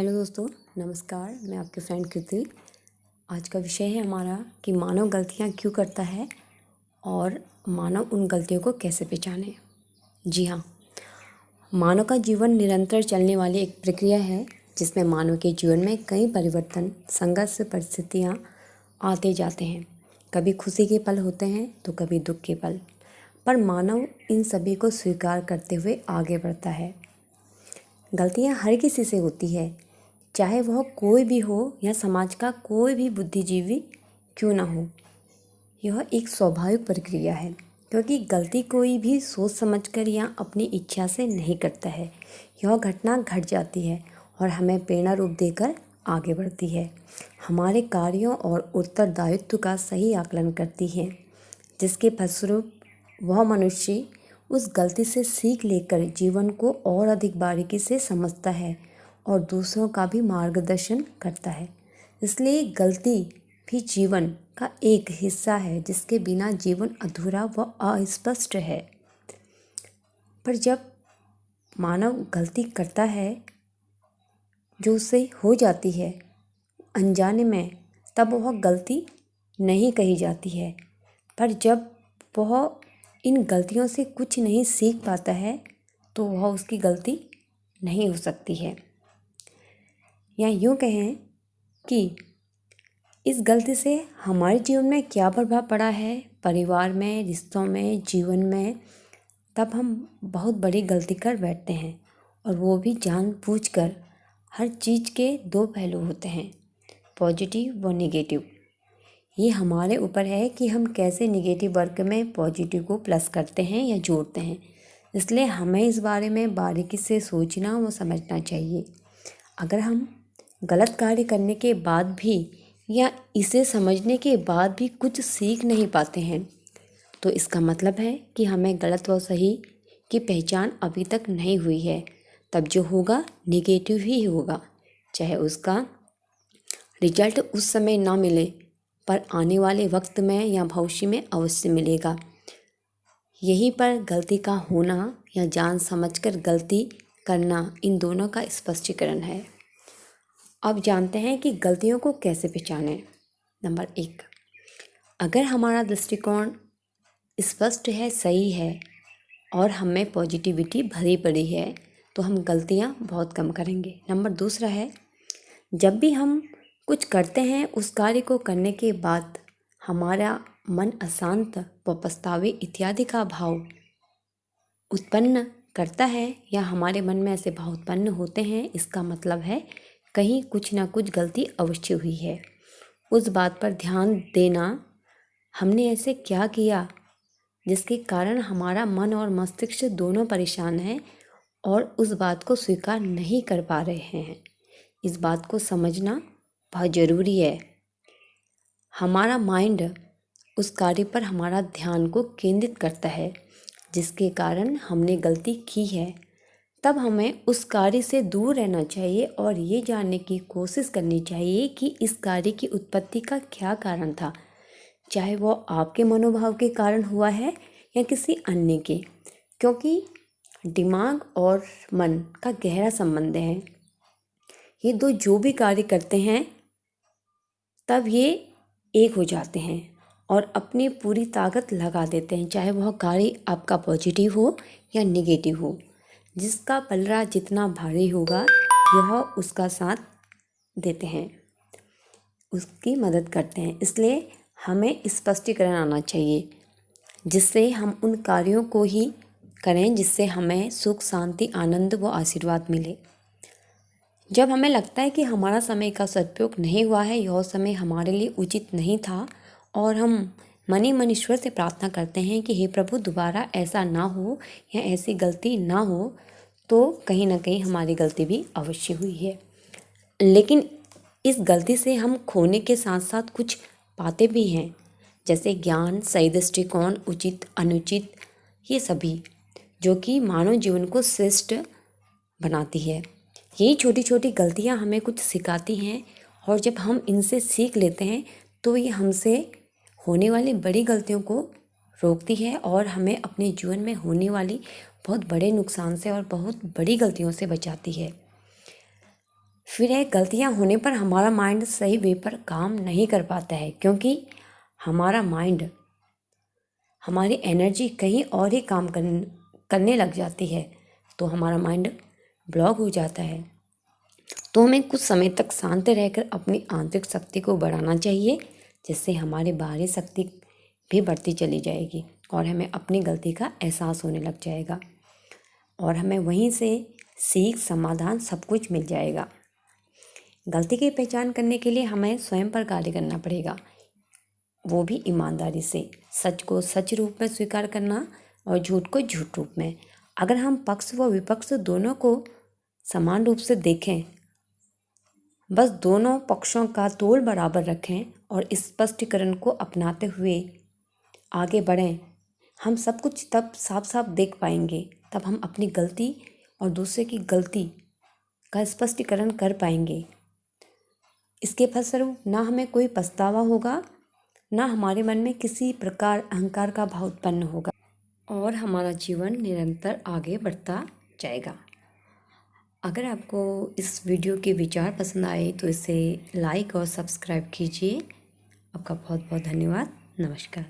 Hello दोस्तों, नमस्कार। मैं आपकी फ्रेंड कृति। आज का विषय है हमारा कि मानव गलतियाँ क्यों करता है और मानव उन गलतियों को कैसे पहचाने। जी हाँ, मानव का जीवन निरंतर चलने वाली एक प्रक्रिया है जिसमें मानव के जीवन में कई परिवर्तन, संघर्ष, परिस्थितियाँ आते जाते हैं। कभी खुशी के पल होते हैं तो कभी दुख के पल, पर मानव इन सभी को स्वीकार करते हुए आगे बढ़ता है। गलतियाँ हर किसी से होती है, चाहे वह कोई भी हो या समाज का कोई भी बुद्धिजीवी क्यों ना हो। यह एक स्वाभाविक प्रक्रिया है, क्योंकि गलती कोई भी सोच समझकर या अपनी इच्छा से नहीं करता है। यह घटना घट जाती है और हमें प्रेरणा रूप देकर आगे बढ़ती है, हमारे कार्यों और उत्तरदायित्व का सही आकलन करती है, जिसके फलस्वरूप वह मनुष्य उस गलती से सीख लेकर जीवन को और अधिक बारीकी से समझता है और दूसरों का भी मार्गदर्शन करता है। इसलिए गलती भी जीवन का एक हिस्सा है, जिसके बिना जीवन अधूरा व अस्पष्ट है। पर जब मानव गलती करता है जो उससे हो जाती है अनजाने में, तब वह गलती नहीं कही जाती है। पर जब वह इन गलतियों से कुछ नहीं सीख पाता है तो वह उसकी गलती नहीं हो सकती है। या यूँ कहें कि इस गलती से हमारे जीवन में क्या प्रभाव पड़ा है, परिवार में, रिश्तों में, जीवन में, तब हम बहुत बड़ी गलती कर बैठते हैं, और वो भी जानबूझकर। हर चीज़ के दो पहलू होते हैं, पॉजिटिव व नेगेटिव। ये हमारे ऊपर है कि हम कैसे नेगेटिव वर्क में पॉजिटिव को प्लस करते हैं या जोड़ते हैं। इसलिए हमें इस बारे में बारीकी से सोचना व समझना चाहिए। अगर हम गलत कार्य करने के बाद भी या इसे समझने के बाद भी कुछ सीख नहीं पाते हैं, तो इसका मतलब है कि हमें गलत व सही की पहचान अभी तक नहीं हुई है। तब जो होगा नेगेटिव ही होगा, चाहे उसका रिजल्ट उस समय ना मिले, पर आने वाले वक्त में या भविष्य में अवश्य मिलेगा। यहीं पर गलती का होना या जान समझकर गलती करना, इन दोनों का स्पष्टीकरण है। अब जानते हैं कि गलतियों को कैसे पहचानें। नंबर 1, अगर हमारा दृष्टिकोण स्पष्ट है, सही है और हमें पॉजिटिविटी भरी पड़ी है, तो हम गलतियां बहुत कम करेंगे। नंबर 2 है, जब भी हम कुछ करते हैं, उस कार्य को करने के बाद हमारा मन अशांत व पछतावे इत्यादि का भाव उत्पन्न करता है या हमारे मन में ऐसे भाव उत्पन्न होते हैं, इसका मतलब है कहीं कुछ ना कुछ गलती अवश्य हुई है। उस बात पर ध्यान देना, हमने ऐसे क्या किया जिसके कारण हमारा मन और मस्तिष्क दोनों परेशान हैं और उस बात को स्वीकार नहीं कर पा रहे हैं। इस बात को समझना बहुत ज़रूरी है। हमारा माइंड उस कार्य पर हमारा ध्यान को केंद्रित करता है जिसके कारण हमने गलती की है। तब हमें उस कार्य से दूर रहना चाहिए और ये जानने की कोशिश करनी चाहिए कि इस कार्य की उत्पत्ति का क्या कारण था, चाहे वो आपके मनोभाव के कारण हुआ है या किसी अन्य के, क्योंकि दिमाग और मन का गहरा संबंध है। ये दो जो भी कार्य करते हैं तब ये एक हो जाते हैं और अपनी पूरी ताकत लगा देते हैं, चाहे वह कार्य आपका पॉजिटिव हो या नेगेटिव हो। जिसका पलड़ा जितना भारी होगा, यह उसका साथ देते हैं, उसकी मदद करते हैं। इसलिए हमें स्पष्टीकरण आना चाहिए, जिससे हम उन कार्यों को ही करें जिससे हमें सुख, शांति, आनंद व आशीर्वाद मिले। जब हमें लगता है कि हमारा समय का सदुपयोग नहीं हुआ है, यह समय हमारे लिए उचित नहीं था, और हम मन ही मन ईश्वर से प्रार्थना करते हैं कि हे प्रभु, दोबारा ऐसा ना हो या ऐसी गलती ना हो, तो कहीं ना कहीं हमारी गलती भी अवश्य हुई है। लेकिन इस गलती से हम खोने के साथ साथ कुछ पाते भी हैं, जैसे ज्ञान, सही दृष्टिकोण, उचित, अनुचित, ये सभी, जो कि मानव जीवन को श्रेष्ठ बनाती है। यही छोटी छोटी गलतियां हमें कुछ सिखाती हैं, और जब हम इनसे सीख लेते हैं तो ये हमसे होने वाली बड़ी गलतियों को रोकती है और हमें अपने जीवन में होने वाली बहुत बड़े नुकसान से और बहुत बड़ी गलतियों से बचाती है। फिर गलतियाँ होने पर हमारा माइंड सही वे पर काम नहीं कर पाता है, क्योंकि हमारा माइंड हमारी एनर्जी कहीं और ही काम करने लग जाती है, तो हमारा माइंड ब्लॉक हो जाता है। तो हमें कुछ समय तक शांत रहकर अपनी आंतरिक शक्ति को बढ़ाना चाहिए, जिससे हमारी बाहरी शक्ति भी बढ़ती चली जाएगी और हमें अपनी गलती का एहसास होने लग जाएगा और हमें वहीं से सीख, समाधान सब कुछ मिल जाएगा। गलती की पहचान करने के लिए हमें स्वयं पर कार्य करना पड़ेगा, वो भी ईमानदारी से। सच को सच रूप में स्वीकार करना और झूठ को झूठ रूप में। अगर हम पक्ष व विपक्ष दोनों को समान रूप से देखें, बस दोनों पक्षों का तोल बराबर रखें और इस स्पष्टीकरण को अपनाते हुए आगे बढ़ें, हम सब कुछ तब साफ साफ देख पाएंगे। तब हम अपनी गलती और दूसरे की गलती का स्पष्टीकरण कर पाएंगे। इसके फलस्वरूप ना हमें कोई पछतावा होगा, ना हमारे मन में किसी प्रकार अहंकार का भाव उत्पन्न होगा और हमारा जीवन निरंतर आगे बढ़ता जाएगा। अगर आपको इस वीडियो के विचार पसंद आए तो इसे लाइक और सब्सक्राइब कीजिए। आपका बहुत बहुत धन्यवाद। नमस्कार।